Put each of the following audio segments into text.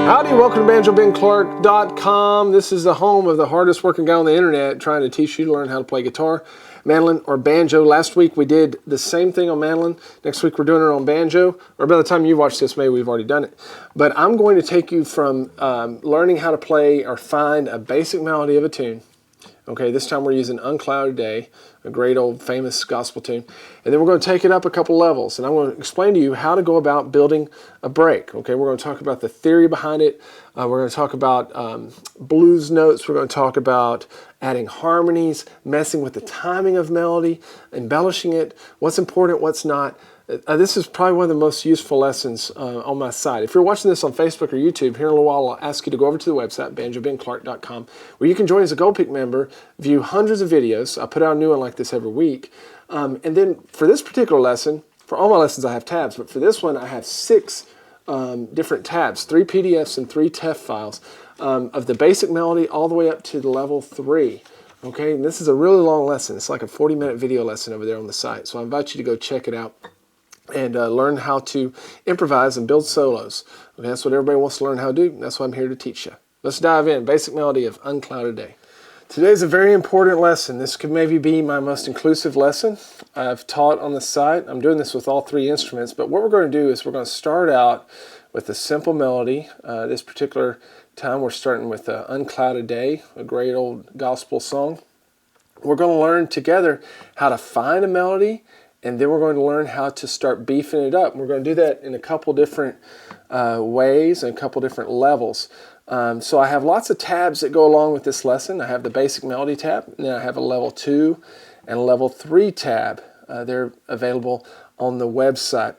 Howdy, welcome to BanjoBenClark.com. This is the home of the hardest working guy on the internet trying to teach you to learn how to play guitar, mandolin, or banjo. Last week we did the same thing on mandolin. Next week we're doing it on banjo. Or by the time you watch this, maybe we've already done it. But I'm going to take you from learning how to play or find a basic melody of a tune. Okay, this time we're using Unclouded Day, a great old famous gospel tune. And then we're going to take it up a couple levels. And I'm going to explain to you how to go about building a break. Okay, we're going to talk about the theory behind it. We're going to talk about blues notes. We're going to talk about adding harmonies, messing with the timing of melody, embellishing it, what's important, what's not. This is probably one of the most useful lessons on my site. If you're watching this on Facebook or YouTube, here in a little while I'll ask you to go over to the website, BanjoBenClark.com, where you can join as a Gold Peak member, view hundreds of videos. I put out a new one like this every week. And then for this particular lesson, for all my lessons I have tabs, but for this one I have 6 different tabs, 3 PDFs and 3 TEF files of the basic melody all the way up to the level 3. Okay, and this is a really long lesson. It's like a 40-minute video lesson over there on the site. So I invite you to go check it out and learn how to improvise and build solos. Okay, that's what everybody wants to learn how to do. That's why I'm here to teach you. Let's dive in. Basic melody of Unclouded Day. Today's a very important lesson. This could maybe be my most inclusive lesson I've taught on the site. I'm doing this with all 3 instruments, but what we're going to do is we're going to start out with a simple melody. This particular time we're starting with Unclouded Day, a great old gospel song. We're going to learn together how to find a melody, and then we're going to learn how to start beefing it up. And we're going to do that in a couple different ways and a couple different levels. So I have lots of tabs that go along with this lesson. I have the basic melody tab, and then I have a level 2 and a level 3 tab. They're available on the website.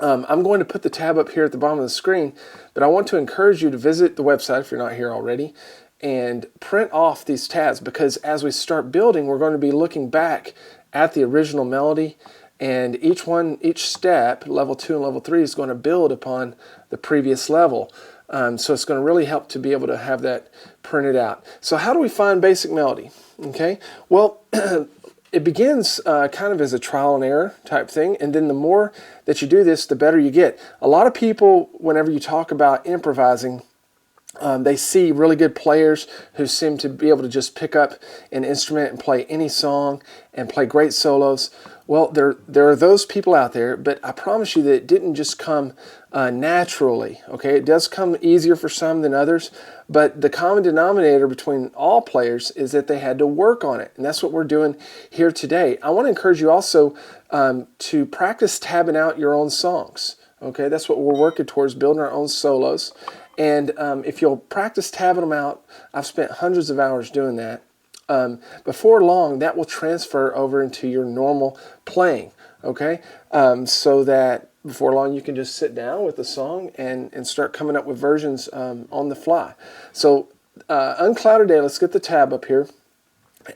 I'm going to put the tab up here at the bottom of the screen, but I want to encourage you to visit the website if you're not here already and print off these tabs, because as we start building, we're going to be looking back at the original melody, and each step, level 2 and level 3, is going to build upon the previous level. So it's going to really help to be able to have that printed out. So how do we find basic melody? Okay, well, it begins kind of as a trial and error type thing, and then the more that you do this, the better you get. A lot of people, whenever you talk about improvising, they see really good players who seem to be able to just pick up an instrument and play any song and play great solos. Well, there are those people out there, but I promise you that it didn't just come naturally. Okay, it does come easier for some than others, but the common denominator between all players is that they had to work on it, and that's what we're doing here today. I want to encourage you also to practice tabbing out your own songs. Okay, that's what we're working towards, building our own solos. And if you'll practice tabbing them out, I've spent hundreds of hours doing that. Before long, that will transfer over into your normal playing, okay? So that before long you can just sit down with the song and start coming up with versions on the fly. So Unclouded Day, let's get the tab up here.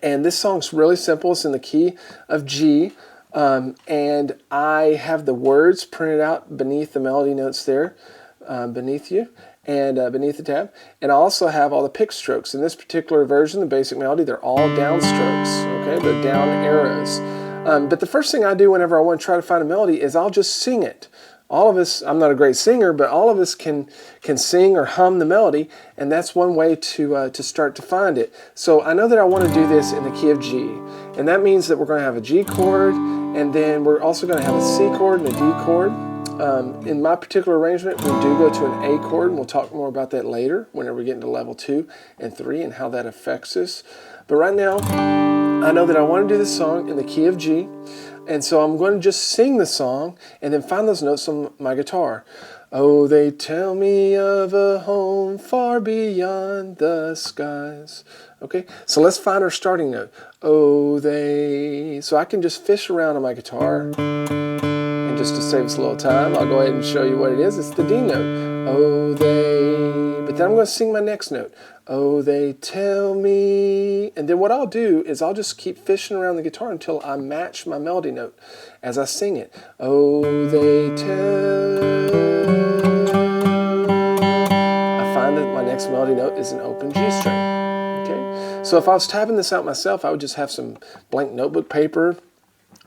And this song's really simple. It's in the key of G. And I have the words printed out beneath the melody notes there, beneath you. And beneath the tab. And I also have all the pick strokes. In this particular version, the basic melody, they're all down strokes, okay? They're down arrows. But the first thing I do whenever I want to try to find a melody is I'll just sing it. All of us, I'm not a great singer, but all of us can sing or hum the melody, and that's one way to start to find it. So I know that I want to do this in the key of G, and that means that we're going to have a G chord, and then we're also going to have a C chord and a D chord. In my particular arrangement, we do go to an A chord, and we'll talk more about that later whenever we get into level 2 and 3 and how that affects us. But right now, I know that I want to do this song in the key of G, and so I'm going to just sing the song and then find those notes on my guitar. Oh, they tell me of a home far beyond the skies. Okay, so let's find our starting note. Oh, they... So I can just fish around on my guitar. Just to save us a little time, I'll go ahead and show you what it is. It's the D note. Oh, they... But then I'm going to sing my next note. Oh, they tell me... And then what I'll do is I'll just keep fishing around the guitar until I match my melody note as I sing it. Oh, they tell... I find that my next melody note is an open G string. Okay? So if I was tabbing this out myself, I would just have some blank notebook paper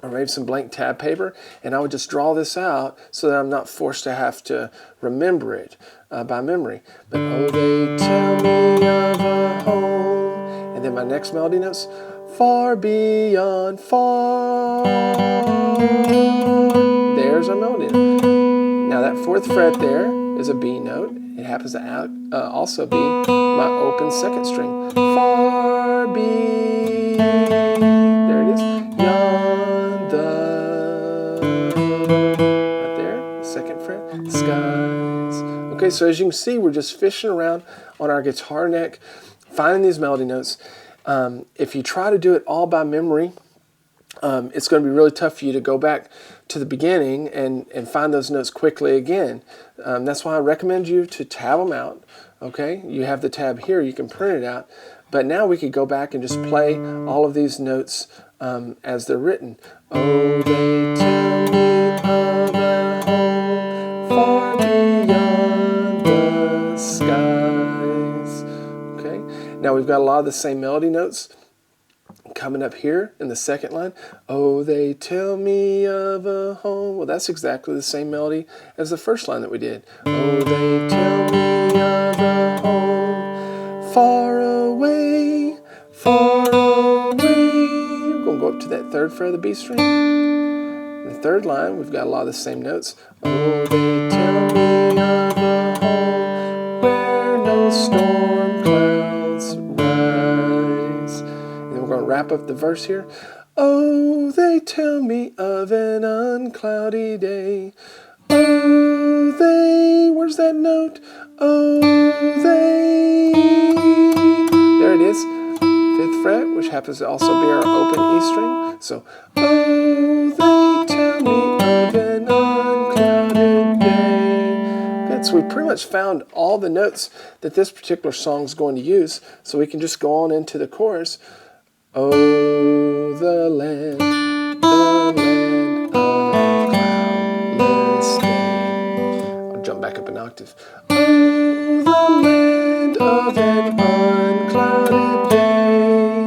or maybe some blank tab paper, and I would just draw this out so that I'm not forced to have to remember it by memory. But oh, they tell me of a home, and then my next melody notes, far beyond far. There's our melody note. Now that fourth fret there is a B note. It happens to also be my open second string. Far be, there it is, right there, the second fret, skies. Okay, so as you can see, we're just fishing around on our guitar neck, finding these melody notes. If you try to do it all by memory, it's going to be really tough for you to go back to the beginning and find those notes quickly again. That's why I recommend you to tab them out. Okay, you have the tab here, you can print it out. But now we could go back and just play all of these notes as they're written. Oh, they tell me of a home far beyond the skies. Okay, now we've got a lot of the same melody notes coming up here in the second line. Oh, they tell me of a home. Well, that's exactly the same melody as the first line that we did. Oh, they tell me of a home far away, far away. We're going to go up to that third fret of the B string. In the third line, we've got a lot of the same notes. Oh, they tell me of a home where no storm clouds rise. And then we're going to wrap up the verse here. Oh, they tell me of an uncloudy day. Oh, they, where's that note? Oh, they. There it is. Fifth fret, which happens to also be our open E string. So, oh, they tell me of an unclouded day. Good, so we pretty much found all the notes that this particular song is going to use. So we can just go on into the chorus. Oh, the land of cloudless day. I'll jump back up an octave. Oh, the land of an unclouded day.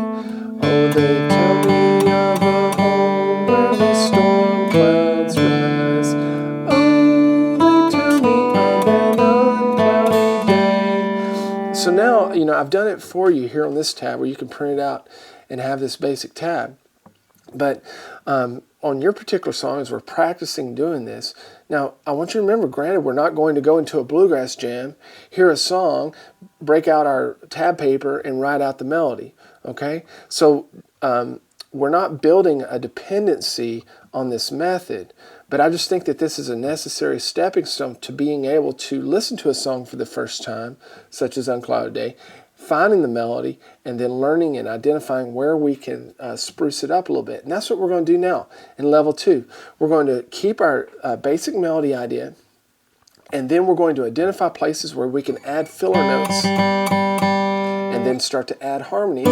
Oh, they tell me of a home where the storm clouds rise. Oh, they tell me of an uncloudy day. So now, I've done it for you here on this tab where you can print it out and have this basic tab. But on your particular song, as we're practicing doing this, now I want you to remember, granted, we're not going to go into a bluegrass jam, hear a song, break out our tab paper, and write out the melody. Okay? So we're not building a dependency on this method, but I just think that this is a necessary stepping stone to being able to listen to a song for the first time, such as Unclouded Day, finding the melody, and then learning and identifying where we can spruce it up a little bit. And that's what we're going to do now in level 2. We're going to keep our basic melody idea, and then we're going to identify places where we can add filler notes, and then start to add harmonies,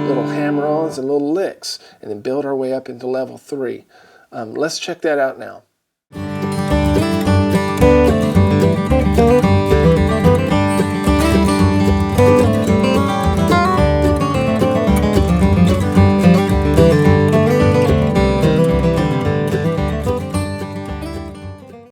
little hammer-ons and little licks, and then build our way up into level 3. Let's check that out now.